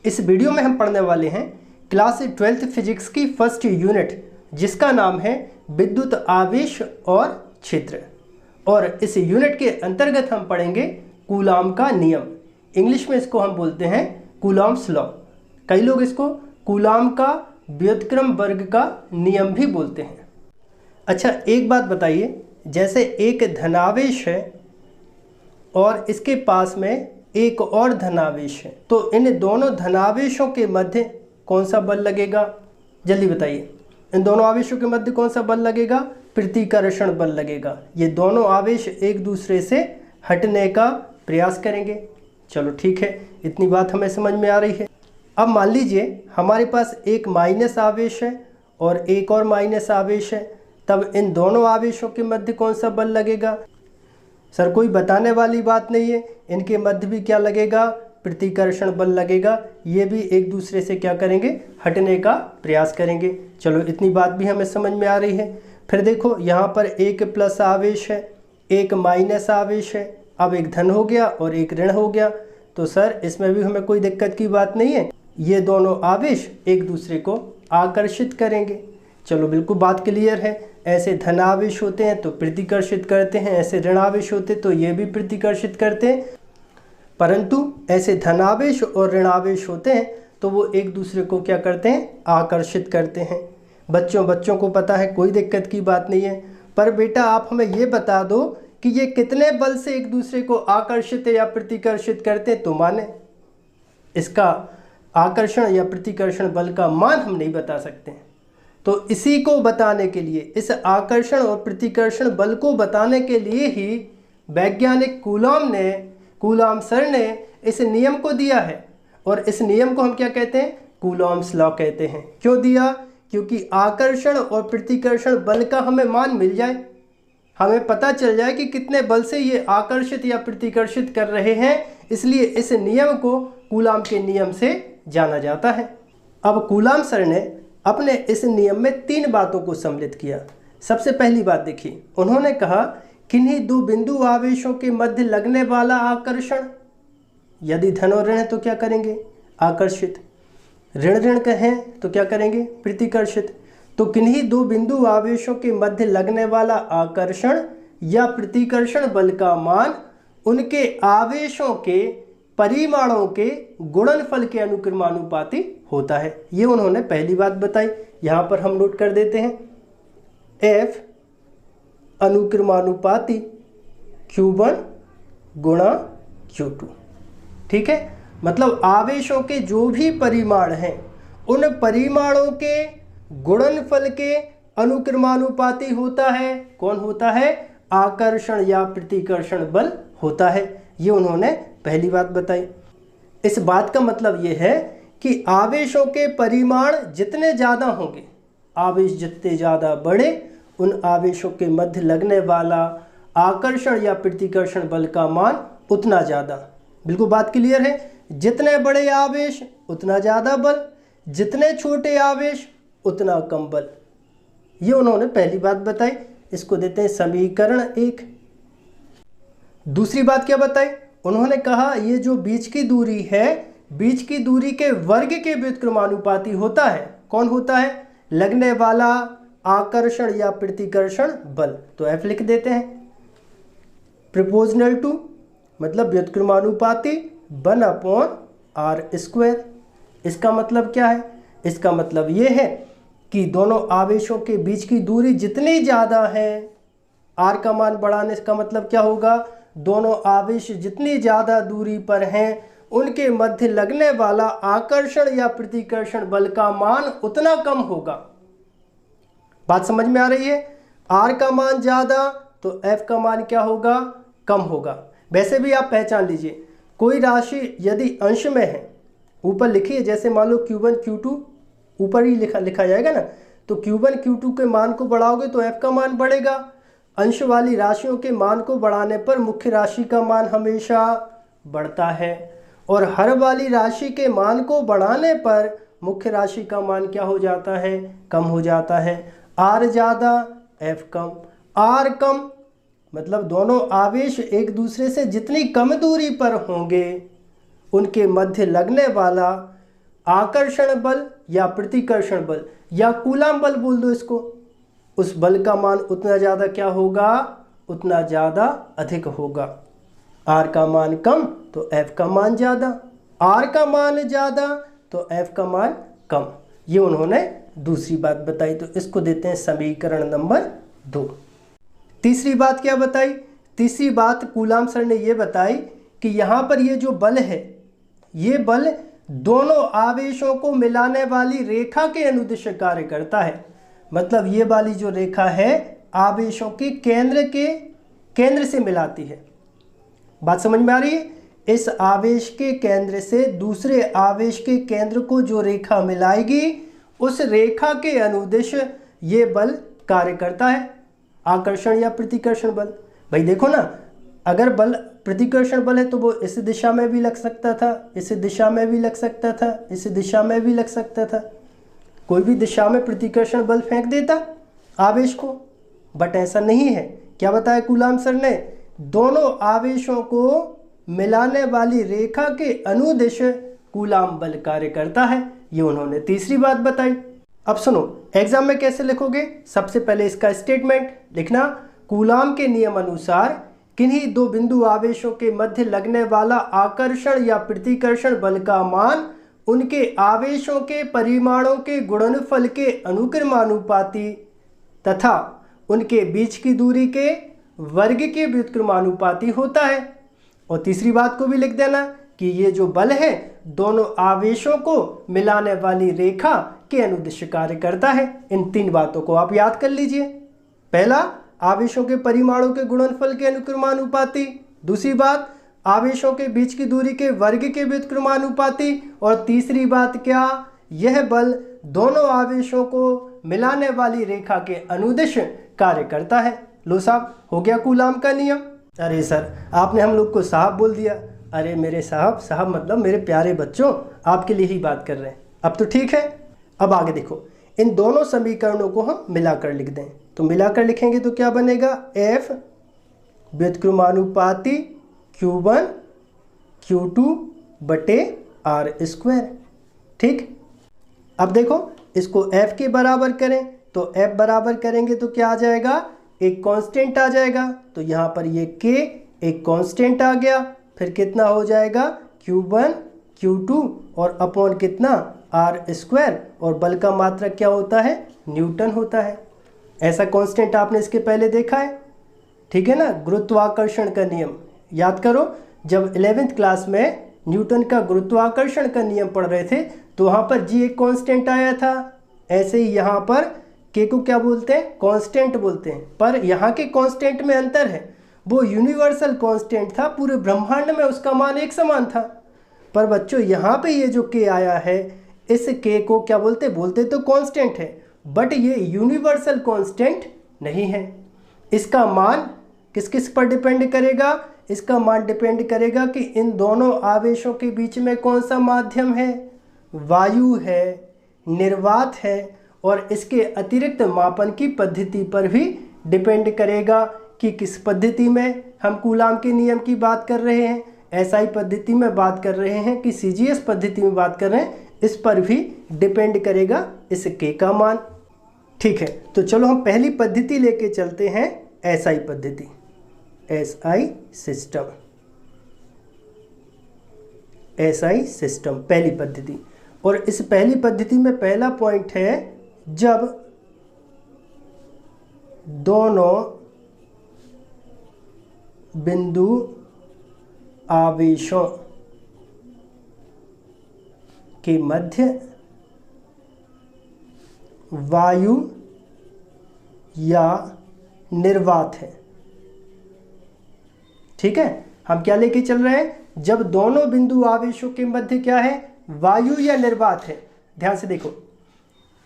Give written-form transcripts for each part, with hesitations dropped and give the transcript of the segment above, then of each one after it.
इस वीडियो में हम पढ़ने वाले हैं क्लास 12th फिजिक्स की फर्स्ट यूनिट, जिसका नाम है विद्युत आवेश और क्षेत्र। और इस यूनिट के अंतर्गत हम पढ़ेंगे कूलाम का नियम। इंग्लिश में इसको हम बोलते हैं कूलाम्स लॉ। कई लोग इसको कूलाम का व्युत्क्रम वर्ग का नियम भी बोलते हैं। अच्छा, एक बात बताइए, जैसे एक धनावेश है और इसके पास में एक और धनावेश है, तो इन दोनों धनावेशों के मध्य कौन सा बल लगेगा? जल्दी बताइए, इन दोनों आवेशों के मध्य कौन सा बल लगेगा? प्रतिकर्षण बल लगेगा। ये दोनों आवेश एक दूसरे से हटने का प्रयास करेंगे। चलो ठीक है, इतनी बात हमें समझ में आ रही है। अब मान लीजिए हमारे पास एक माइनस आवेश है और एक और माइनस आवेश है, तब इन दोनों आवेशों के मध्य कौन सा बल लगेगा? सर कोई बताने वाली बात नहीं है, इनके मध्य भी क्या लगेगा? प्रतिकर्षण बल लगेगा। ये भी एक दूसरे से क्या करेंगे? हटने का प्रयास करेंगे। चलो इतनी बात भी हमें समझ में आ रही है। फिर देखो, यहाँ पर एक प्लस आवेश है, एक माइनस आवेश है। अब एक धन हो गया और एक ऋण हो गया, तो सर इसमें भी हमें कोई दिक्कत की बात नहीं है। ये दोनों आवेश एक दूसरे को आकर्षित करेंगे। चलो बिल्कुल बात क्लियर है। ऐसे धनावेश होते हैं तो प्रतिकर्षित करते हैं, ऐसे ऋणावेश होते तो ये भी प्रतिकर्षित करते हैं। परंतु ऐसे धनावेश और ऋणावेश होते हैं तो वो एक दूसरे को क्या करते हैं? आकर्षित करते हैं। बच्चों को पता है, कोई दिक्कत की बात नहीं है। पर बेटा आप हमें ये बता दो कि ये कितने बल से एक दूसरे को आकर्षित या प्रतिकर्षित करते हैं, तो माने इसका आकर्षण या प्रतिकर्षण बल का मान हम नहीं बता सकते हैं। तो इसी को बताने के लिए, इस आकर्षण और प्रतिकर्षण बल को बताने के लिए ही वैज्ञानिक कूलाम सर ने इस नियम को दिया है। और इस नियम को हम क्या कहते हैं? कूलाम्स लॉ कहते हैं। क्यों दिया? क्योंकि आकर्षण और प्रतिकर्षण बल का हमें मान मिल जाए, हमें पता चल जाए कि कितने बल से ये आकर्षित या प्रतिकर्षित कर रहे हैं। इसलिए इस नियम को कूलाम के नियम से जाना जाता है। अब कूलाम सर ने अपने इस नियम में 3 बातों को सम्मिलित किया। सबसे पहली बात देखिए, उन्होंने कहा किन्हीं दो बिंदु आवेशों के मध्य लगने वाला आकर्षण, यदि धन और ऋण है तो क्या करेंगे? आकर्षित। ऋण कहें तो क्या करेंगे? प्रतिकर्षित। तो किन्हीं दो बिंदु आवेशों के मध्य लगने वाला आकर्षण या प्रतिकर्षण बल का मान उनके आवेशों के परिमाणों के गुणनफल के अनुक्रमानुपाती होता है। ये उन्होंने पहली बात बताई। यहाँ पर हम नोट कर देते हैं, F अनुक्रमानुपाती Q1 गुणा Q2। ठीक है, मतलब आवेशों के जो भी परिमाण हैं उन परिमाणों के गुणनफल के अनुक्रमानुपाती होता है। कौन होता है? आकर्षण या प्रतिकर्षण बल होता है। ये उन्होंने पहली बात बताई। इस बात का मतलब ये है कि आवेशों के परिमाण जितने ज़्यादा होंगे, आवेश जितने ज़्यादा बड़े, उन आवेशों के मध्य लगने वाला आकर्षण या प्रतिकर्षण बल का मान उतना ज़्यादा। बिल्कुल बात क्लियर है। जितने बड़े आवेश उतना ज़्यादा बल, जितने छोटे आवेश उतना कम बल। ये उन्होंने पहली बात बताई। इसको देते हैं समीकरण 1। दूसरी बात क्या बताई? उन्होंने कहा ये जो बीच की दूरी है, बीच की दूरी के वर्ग के व्युत्क्रमानुपाती होता है। कौन होता है? लगने वाला आकर्षण या प्रतिकर्षण बल। तो F लिख देते हैं। प्रोपोर्शनल टू मतलब व्युत्क्रमानुपाती 1/r²। इसका मतलब क्या है? इसका मतलब ये है कि दोनों आवेशों के बीच की दूरी जितनी ज़्यादा है, r का मान बढ़ाने का मतलब क्या होगा? दोनों आवेश जितनी ज़्यादा दूरी पर हैं उनके मध्य लगने वाला आकर्षण या प्रतिकर्षण बल का मान उतना कम होगा। बात समझ में आ रही है? r का मान ज़्यादा तो F का मान क्या होगा? कम होगा। वैसे भी आप पहचान लीजिए, कोई राशि यदि अंश में है, ऊपर लिखिए, जैसे मान लो Q1 Q2 ऊपर ही लिखा जाएगा ना, तो Q1 Q2 के मान को बढ़ाओगे तो F का मान बढ़ेगा। अंश वाली राशियों के मान को बढ़ाने पर मुख्य राशि का मान हमेशा बढ़ता है, और हर वाली राशि के मान को बढ़ाने पर मुख्य राशि का मान क्या हो जाता है? कम हो जाता है। R ज़्यादा F कम। R कम मतलब दोनों आवेश एक दूसरे से जितनी कम दूरी पर होंगे उनके मध्य लगने वाला आकर्षण बल या प्रतिकर्षण बल या कूलाम बल बोल दो इसको, उस बल का मान उतना ज़्यादा क्या होगा, उतना ज़्यादा अधिक होगा। आर का मान कम तो एफ का मान ज़्यादा, आर का मान ज़्यादा तो एफ का मान कम। ये उन्होंने दूसरी बात बताई, तो इसको देते हैं समीकरण नंबर 2। तीसरी बात क्या बताई, तीसरी बात कूलाम सर ने ये बताई कि यहाँ पर ये जो बल है, ये बल दोनों आवेशों को मिलाने वाली रेखा के अनुदिश कार्य करता है। मतलब ये वाली जो रेखा है आवेशों के केंद्र से मिलाती है। बात समझ में आ रही है? इस आवेश के केंद्र से दूसरे आवेश के केंद्र को जो रेखा मिलाएगी, उस रेखा के अनुदिश ये बल कार्य करता है, आकर्षण या प्रतिकर्षण बल। भाई देखो ना, अगर बल प्रतिकर्षण बल है तो वो इस दिशा में भी लग सकता था, इस दिशा में भी लग सकता था, इस दिशा में भी लग सकता था, कोई भी दिशा में प्रतिकर्षण बल फेंक देता आवेश को। बट ऐसा नहीं है। क्या बताया कूलाम सर ने, दोनों आवेशों को मिलाने वाली रेखा के अनुदिश कूलाम बल कार्य करता है। ये उन्होंने तीसरी बात बताई। अब सुनो, एग्जाम में कैसे लिखोगे। सबसे पहले इसका स्टेटमेंट लिखना, कूलाम के नियम अनुसार किन्हीं दो बिंदु आवेशों के मध्य लगने वाला आकर्षण या प्रतिकर्षण बल का मान उनके आवेशों के परिमाणों के गुणनफल के अनुक्रमानुपाती तथा उनके बीच की दूरी के वर्ग के व्युत्क्रमानुपाती होता है। और तीसरी बात को भी लिख देना कि ये जो बल है दोनों आवेशों को मिलाने वाली रेखा के अनुदिश कार्य करता है। इन तीन बातों को आप याद कर लीजिए। पहला, आवेशों के परिमाणों के गुणनफल के अनुक्रमानुपाती। दूसरी बात, आवेशों के बीच की दूरी के वर्ग के व्युत्क्रमानुपाती। और तीसरी बात क्या, यह बल दोनों आवेशों को मिलाने वाली रेखा के अनुदिश कार्य करता है। लो साहब, हो गया कूलाम का नियम। अरे सर, आपने हम लोग को साहब बोल दिया। अरे मेरे साहब, साहब मतलब मेरे प्यारे बच्चों, आपके लिए ही बात कर रहे हैं। अब तो ठीक है। अब आगे देखो, इन दोनों समीकरणों को हम मिलाकर लिख दें। तो मिलाकर लिखेंगे तो क्या बनेगा, एफ व्युत्क्रमानुपाती Q1 Q2 बटे आर स्क्वायर। ठीक। अब देखो, इसको F के बराबर करें तो F बराबर करेंगे तो क्या आ जाएगा, एक कांस्टेंट आ जाएगा। तो यहाँ पर ये K एक कांस्टेंट आ गया। फिर कितना हो जाएगा, Q1 Q2 और अपॉन कितना, आर स्क्वायर। और बल का मात्रक क्या होता है, न्यूटन होता है। ऐसा कांस्टेंट आपने इसके पहले देखा है, ठीक है ना। गुरुत्वाकर्षण का नियम याद करो, जब 11th क्लास में न्यूटन का गुरुत्वाकर्षण का नियम पढ़ रहे थे तो वहाँ पर जी एक कांस्टेंट आया था। ऐसे ही यहाँ पर के को क्या बोलते हैं, कांस्टेंट बोलते हैं। पर यहाँ के कांस्टेंट में अंतर है, वो यूनिवर्सल कांस्टेंट था, पूरे ब्रह्मांड में उसका मान एक समान था। पर बच्चों यहाँ पे ये जो के आया है, इस के को क्या बोलते, बोलते तो कांस्टेंट है, बट ये यूनिवर्सल कांस्टेंट नहीं है। इसका मान किस किस पर डिपेंड करेगा, इसका मान डिपेंड करेगा कि इन दोनों आवेशों के बीच में कौन सा माध्यम है, वायु है, निर्वात है। और इसके अतिरिक्त मापन की पद्धति पर भी डिपेंड करेगा कि किस पद्धति में हम कूलाम के नियम की बात कर रहे हैं, एसआई पद्धति में बात कर रहे हैं कि सीजीएस पद्धति में बात कर रहे हैं, इस पर भी डिपेंड करेगा इस के का मान। ठीक है, तो चलो हम पहली पद्धति लेके चलते हैं, एसआई पद्धति, एसआई सिस्टम, एसआई सिस्टम पहली पद्धति। और इस पहली पद्धति में पहला पॉइंट है, जब दोनों बिंदु आवेशों के मध्य वायु या निर्वात है। ठीक है, हम क्या लेके चल रहे हैं, जब दोनों बिंदु आवेशों के मध्य क्या है, वायु या निर्वात है। ध्यान से देखो,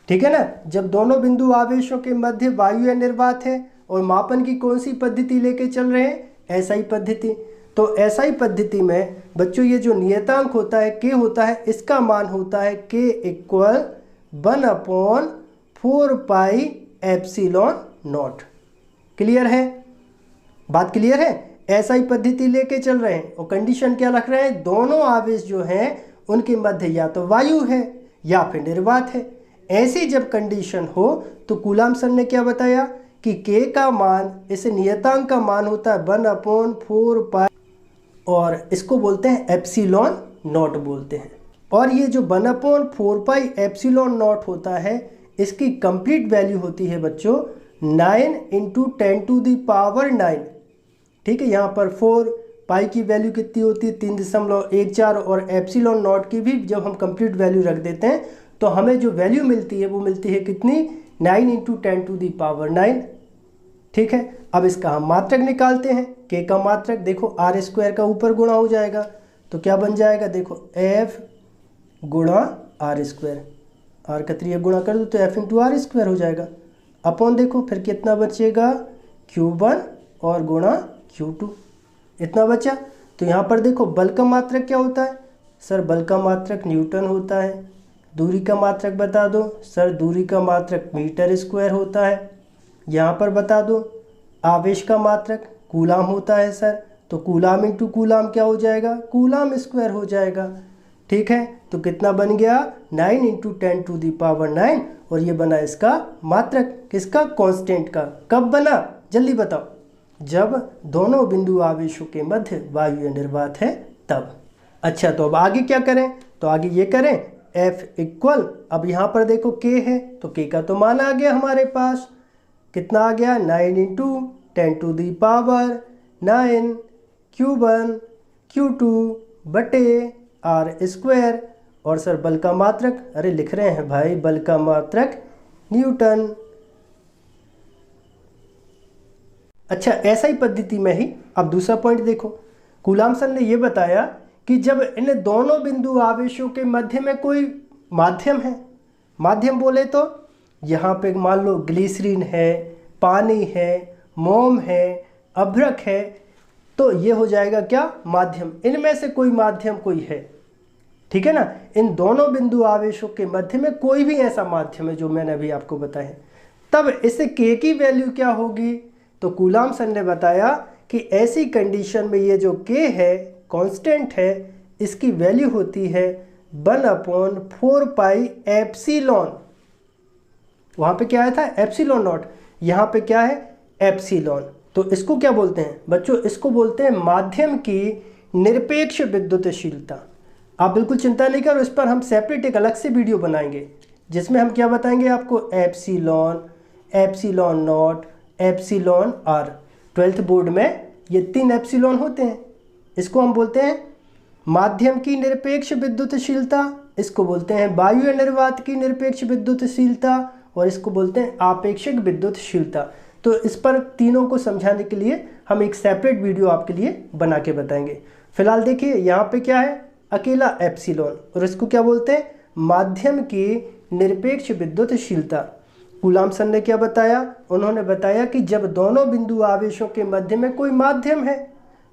ठीक है ना। जब दोनों बिंदु आवेशों के मध्य वायु या निर्वात है, और मापन की कौन सी पद्धति लेके चल रहे हैं, एसआई पद्धति। तो एसआई पद्धति में बच्चों ये जो नियतांक होता है, के होता है, इसका मान होता है के equal 1/4 pi epsilon not. Clear है, बात क्लियर है। एसआई पद्धति लेके चल रहे हैं और कंडीशन क्या रख रहे हैं, दोनों आवेश जो हैं उनके मध्य या तो वायु है या फिर निर्वात है। ऐसी जब कंडीशन हो तो कूलाम सर ने क्या बताया कि के का मान, इस नियतांक का मान होता है 1/4 पाई और इसको बोलते हैं एप्सिलॉन नॉट बोलते हैं। और ये जो 1/4 पाई एप्सिलॉन नॉट होता है इसकी कंप्लीट वैल्यू होती है बच्चों 9 × 10⁹। ठीक है, यहाँ पर 4 पाई की वैल्यू कितनी होती है 3.14 और एप्सिलॉन नॉट की भी जब हम कंप्लीट वैल्यू रख देते हैं तो हमें जो वैल्यू मिलती है वो मिलती है कितनी 9 × 10⁹। ठीक है, अब इसका हम मात्रक निकालते हैं। के का मात्रक देखो r² का ऊपर गुणा हो जाएगा तो क्या बन जाएगा, देखो f गुणा r², r का 3 गुणा कर दो तो f × r² हो जाएगा। अपॉन देखो फिर कितना बचेगा Q1 और गुणा Q2, इतना बचा। तो यहाँ पर देखो बल का मात्रक क्या होता है सर, बल का मात्रक न्यूटन होता है। दूरी का मात्रक बता दो सर, दूरी का मात्रक मीटर² होता है। यहाँ पर बता दो आवेश का मात्रक कूलाम होता है सर, तो कूलाम × कूलाम क्या हो जाएगा, कूलाम² हो जाएगा। ठीक है, तो कितना बन गया 9 × 10⁹ और ये बना इसका मात्रक, किसका, कांस्टेंट का। कब बना जल्दी बताओ, जब दोनों बिंदु आवेशों के मध्य वायु या निर्वात है तब। अच्छा, तो अब आगे क्या करें, तो आगे ये करें F अब यहाँ पर देखो K है तो K का तो मान आ गया हमारे पास, कितना आ गया 9 × 10⁹ Q1 Q2 बटे r²। और सर बल का मात्रक, अरे लिख रहे हैं भाई, बल का मात्रक न्यूटन। अच्छा, ऐसा ही पद्धति में ही अब दूसरा पॉइंट देखो, कूलाम सर ने ये बताया कि जब इन दोनों बिंदु आवेशों के मध्य में कोई माध्यम है, माध्यम बोले तो यहाँ पे मान लो ग्लिसरीन है, पानी है, मोम है, अभ्रक है, तो ये हो जाएगा क्या, माध्यम। इनमें से कोई माध्यम कोई है, ठीक है ना। इन दोनों बिंदु आवेशों के मध्य में कोई भी ऐसा माध्यम है जो मैंने अभी आपको बताया, तब इससे K की वैल्यू क्या होगी। तो कूलाम सर ने बताया कि ऐसी कंडीशन में ये जो K है कांस्टेंट है, इसकी वैल्यू होती है 1/4 पाई एप्सिलॉन। वहाँ पे क्या आया था एप्सिलॉन नॉट, यहाँ पे क्या है एप्सिलॉन। तो इसको क्या बोलते हैं बच्चों, इसको बोलते हैं माध्यम की निरपेक्ष विद्युतशीलता। आप बिल्कुल चिंता नहीं करो, इस पर हम सेपरेट एक अलग से वीडियो बनाएंगे जिसमें हम क्या बताएंगे आपको, epsilon, epsilon naught, epsilon r. 12th board में ये 3 एप्सिलॉन होते हैं। इसको हम बोलते हैं माध्यम की निरपेक्ष विद्युतशीलता, इसको बोलते हैं वायु या निर्वात की निरपेक्ष विद्युतशीलता, और इसको बोलते हैं आपेक्षिक विद्युतशीलता। तो इस पर तीनों को समझाने के लिए हम एक सेपरेट वीडियो आपके लिए बना के बताएंगे। फिलहाल देखिए यहाँ पे क्या है, अकेला एप्सिलॉन, और इसको क्या बोलते हैं माध्यम की निरपेक्ष विद्युतशीलता। कूलाम सर ने क्या बताया, उन्होंने बताया कि जब दोनों बिंदु आवेशों के मध्य में कोई माध्यम है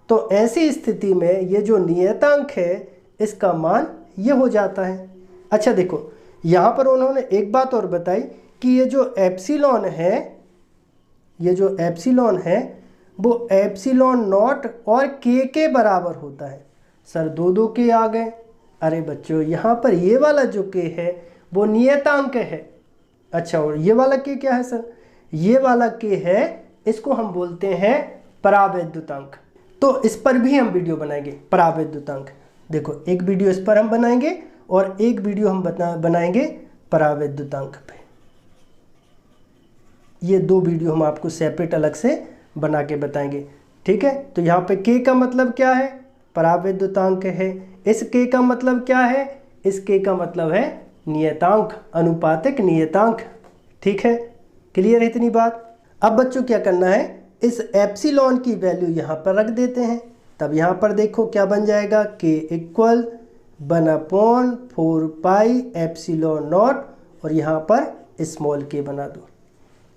तो ऐसी स्थिति में ये जो नियतांक है इसका मान ये हो जाता है। अच्छा देखो, यहाँ पर उन्होंने एक बात और बताई कि ये जो एप्सिलॉन है, ये जो एप्सिलॉन है वो एप्सिलॉन नॉट और के बराबर होता है। सर 2 के आ गए, अरे बच्चों यहाँ पर ये वाला जो के है वो नियतांक है। अच्छा, और ये वाला के क्या है सर, ये वाला के है, इसको हम बोलते हैं परावैद्युतांक। तो इस पर भी हम वीडियो बनाएंगे, परावैद्युतांक। देखो एक वीडियो इस पर हम बनाएंगे और एक वीडियो हम बनाएंगे परावैद्युतांक पे। ये 2 वीडियो हम आपको सेपरेट अलग से बना के बताएंगे, ठीक है। तो यहाँ पे के का मतलब क्या है, परावैद्युतांक है। इस के का मतलब क्या है, इस के का मतलब है नियतांक, अनुपातिक नियतांक, ठीक है। क्लियर है इतनी बात। अब बच्चों क्या करना है, इस एप्सिलॉन की वैल्यू यहाँ पर रख देते हैं, तब यहाँ पर देखो क्या बन जाएगा, के इक्वल 1/4 पाई एप्सिलॉन नॉट, और यहाँ पर स्मॉल के बना दो।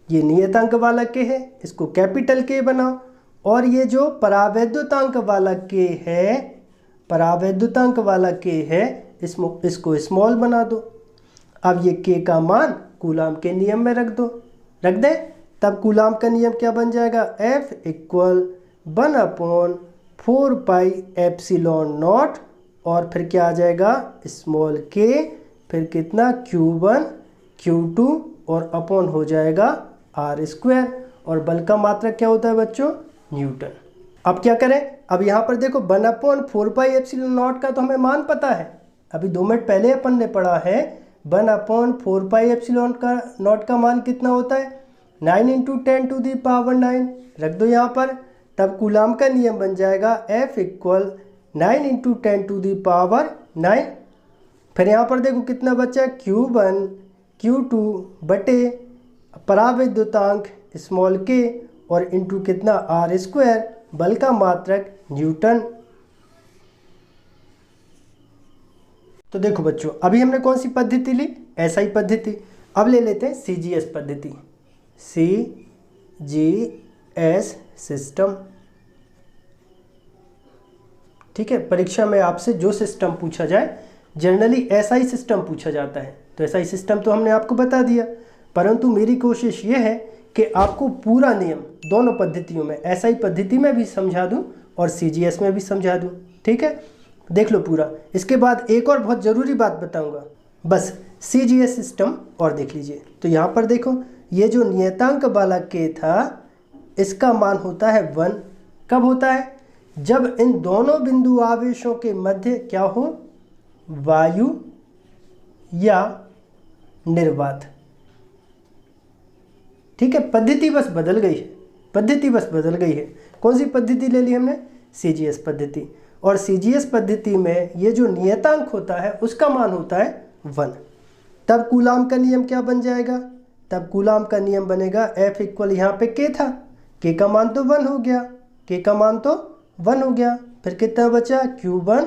ये नियतांक वाला के है, इसको कैपिटल के बनाओ, और ये जो परावैद्युतांक वाला के है, परावैद्युतांक वाला के है, इसको स्मॉल बना दो। अब ये के का मान कूलाम के नियम में रख दो, रख दें, तब कूलाम का नियम क्या बन जाएगा, F equal 1/4 pi epsilon not और फिर क्या आ जाएगा स्मॉल के, फिर कितना Q1 Q2 और अपॉन हो जाएगा R²। और बल का मात्रक क्या होता है बच्चों? न्यूटन। अब क्या करें? अब यहाँ पर देखो 1/4πε0 का तो हमें मान पता है, अभी 2 मिनट पहले अपन ने पढ़ा है 1/4πε0 का मान कितना होता है? 9 × 10⁹ रख दो यहाँ पर, तब कूलाम का नियम बन जाएगा F = 9 × 10⁹। फिर यहाँ पर देखो कितना बचा? Q1 Q2 बटे पराविद्युतांक स्मॉल के और इंटू कितना R², बल का मात्रक न्यूटन। तो देखो बच्चों, अभी हमने कौन सी पद्धति ली? SI पद्धति। अब ले लेते हैं CGS पद्धति। CGS सिस्टम, ठीक है। परीक्षा में आपसे जो सिस्टम पूछा जाए, जनरली SI सिस्टम पूछा जाता है, तो SI सिस्टम तो हमने आपको बता दिया, परंतु मेरी कोशिश ये है कि आपको पूरा नियम दोनों पद्धतियों में, SI पद्धति में भी समझा दूं और CGS में भी समझा दूं, ठीक है। देख लो पूरा। इसके बाद एक और बहुत ज़रूरी बात बताऊंगा, बस CGS सिस्टम और देख लीजिए। तो यहाँ पर देखो, ये जो नियतांक वाला K था, इसका मान होता है 1। कब होता है? जब इन दोनों बिंदु आवेशों के मध्य क्या हो? वायु या निर्वात, ठीक है। पद्धति बस बदल गई है, पद्धति बस बदल गई है। कौन सी पद्धति ले ली हमने? CGS पद्धति। और CGS पद्धति में ये जो नियतांक होता है उसका मान होता है 1। तब कूलाम का नियम क्या बन जाएगा? तब कूलाम का नियम बनेगा F = यहाँ पे K था, K का मान तो 1 हो गया, K का मान तो 1 हो गया। फिर कितना बचा? Q1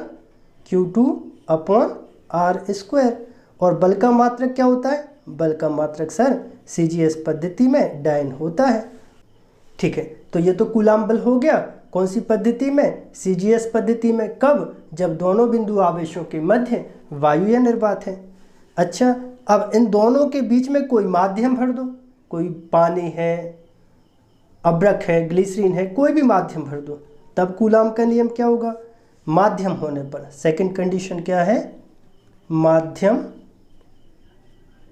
Q2 upon R²। और बल का मात्रक क्या होता है? बल का मात्रक सर CGS पद्धति में डायन होता है, ठीक है। तो ये तो कूलाम बल हो गया। कौन सी पद्धति में? CGS पद्धति में। कब? जब दोनों बिंदु आवेशों के मध्य वायु या निर्वात है। अच्छा, अब इन दोनों के बीच में कोई माध्यम भर दो, कोई पानी है, अब्रक है, ग्लिसरीन है, कोई भी माध्यम भर दो, तब कूलाम का नियम क्या होगा? माध्यम होने पर, सेकंड कंडीशन क्या है? माध्यम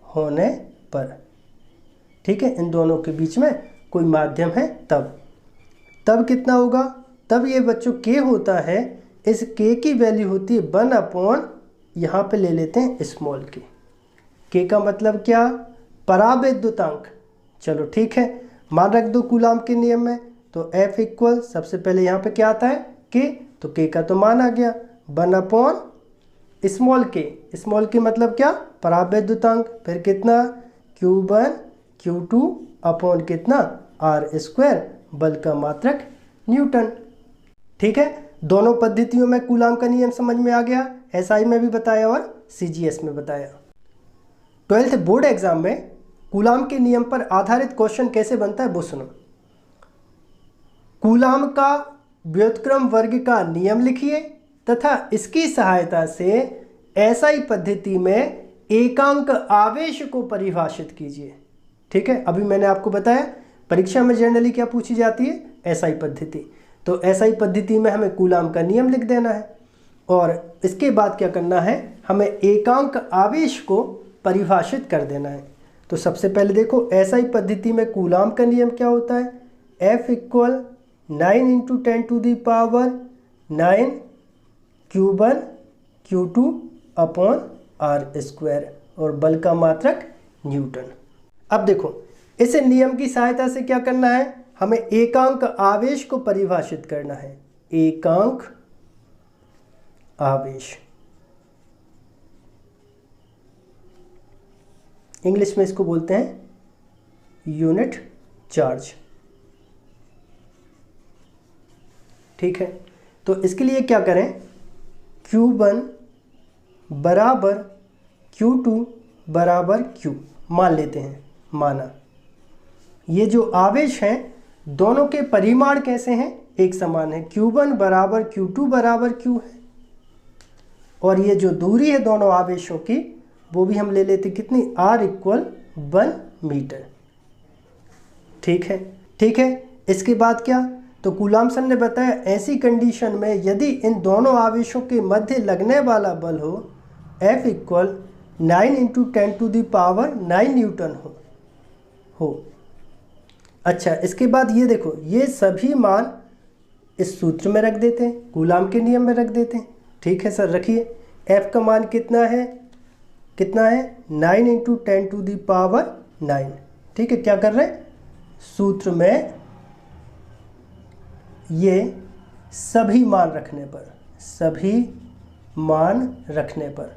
होने पर, ठीक है। इन दोनों के बीच में कोई माध्यम है तब कितना होगा? तब ये बच्चों K होता है, इस K की वैल्यू होती है 1/, यहाँ पे ले लेते हैं स्मॉल k। K का मतलब क्या? पराविद्युतांक। चलो ठीक है, मान रख दो कूलाम के नियम में। तो F = सबसे पहले यहाँ पे क्या आता है? K। तो K का तो मान आ गया 1/, स्मॉल k। स्मॉल k मतलब क्या? पराविद्युतांक। फिर कितना? Q1 Q2 अपॉन कितना? R², बल का मात्रक न्यूटन, ठीक है। दोनों पद्धतियों में कूलाम का नियम समझ में आ गया, SI में भी बताया और CGS में बताया। 12th बोर्ड एग्जाम में कूलाम के नियम पर आधारित क्वेश्चन कैसे बनता है वो सुनो। कूलाम का व्युत्क्रम वर्ग का नियम लिखिए तथा इसकी सहायता से SI पद्धति में एकांक आवेश को परिभाषित कीजिए, ठीक है। अभी मैंने आपको बताया परीक्षा में जनरली क्या पूछी जाती है? SI पद्धति। तो SI पद्धति में हमें कूलाम का नियम लिख देना है और इसके बाद क्या करना है? हमें एकांक आवेश को परिभाषित कर देना है। तो सबसे पहले देखो SI पद्धति में कूलाम का नियम क्या होता है? F = 9 × 10⁹ Q1 Q2 upon R² और बल का मात्रक न्यूटन। अब देखो, इस नियम की सहायता से क्या करना है? हमें एकांक आवेश को परिभाषित करना है। एकांक आवेश, इंग्लिश में इसको बोलते हैं यूनिट चार्ज, ठीक है। तो इसके लिए क्या करें? Q1 बराबर Q2 बराबर Q मान लेते हैं, माना। ये जो आवेश हैं दोनों के परिमाण कैसे हैं? एक समान है। Q1 बराबर Q2 बराबर Q है। और ये जो दूरी है दोनों आवेशों की वो भी हम ले लेते कितनी? R = 1 मीटर, ठीक है। ठीक है, इसके बाद क्या? तो कूलाम्सन ने बताया ऐसी कंडीशन में यदि इन दोनों आवेशों के मध्य लगने वाला बल हो F इक्वल 9 × 10⁹ न्यूटन हो। अच्छा, इसके बाद ये देखो, ये सभी मान इस सूत्र में रख देते हैं, कूलाम के नियम में रख देते हैं। ठीक है सर, रखिए। F का मान कितना है 9 × 10⁹। ठीक है, क्या कर रहे हैं, सूत्र में ये सभी मान रखने पर,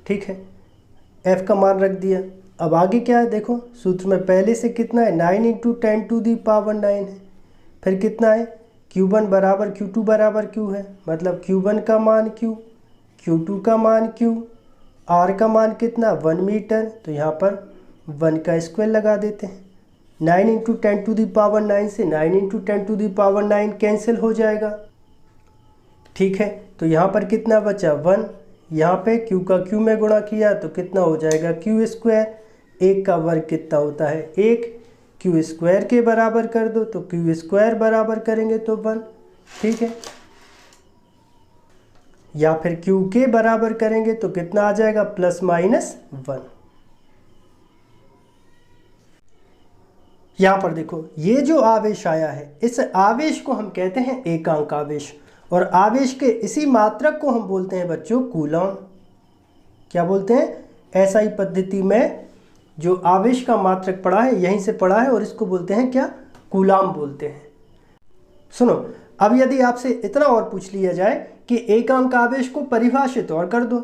ठीक है, F का मान रख दिया। अब आगे क्या है देखो, सूत्र में पहले से कितना है 9 × 10⁹ है, फिर कितना है Q1 बराबर Q2 बराबर Q है, मतलब Q1 का मान Q, Q2 का मान Q, R का मान कितना 1 मीटर, तो यहाँ पर 1 का स्क्वायर लगा देते हैं। 9 × 10⁹ से 9 × 10⁹ कैंसिल हो जाएगा। ठीक है, तो यहाँ पर कितना बचा 1, यहाँ पे Q का Q में गुणा किया तो कितना हो जाएगा Q²। 1 का वर्ग कितना होता है 1, Q² के बराबर कर दो तो Q² बराबर करेंगे तो 1। ठीक है, या फिर Q के बराबर करेंगे तो कितना आ जाएगा ±1। यहाँ पर देखो, ये जो आवेश आया है इस आवेश को हम कहते हैं एकांक आवेश, और आवेश के इसी मात्रक को हम बोलते हैं बच्चों कूलॉम। क्या बोलते हैं, एसआई पद्धति में जो आवेश का मात्रक पढ़ा है यहीं से पढ़ा है, और इसको बोलते हैं क्या, कूलाम बोलते हैं। सुनो, अब यदि आपसे इतना और पूछ लिया जाए कि एकांक आवेश को परिभाषित और कर दो,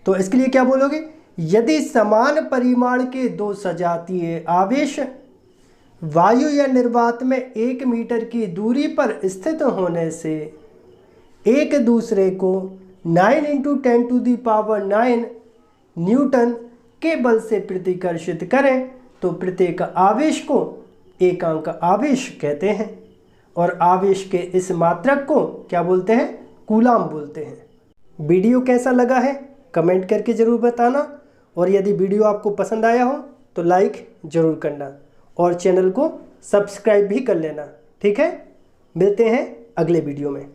तो इसके लिए क्या बोलोगे, यदि समान परिमाण के दो सजातीय आवेश वायु या निर्वात में 1 मीटर की दूरी पर स्थित होने से एक दूसरे को 9 × 10⁹ न्यूटन के बल से प्रतिकर्षित करें तो प्रत्येक आवेश को एकांक आवेश कहते हैं, और आवेश के इस मात्रक को क्या बोलते हैं, कूलाम बोलते हैं। वीडियो कैसा लगा है कमेंट करके ज़रूर बताना, और यदि वीडियो आपको पसंद आया हो तो लाइक ज़रूर करना और चैनल को सब्सक्राइब भी कर लेना। ठीक है, मिलते हैं अगले वीडियो में।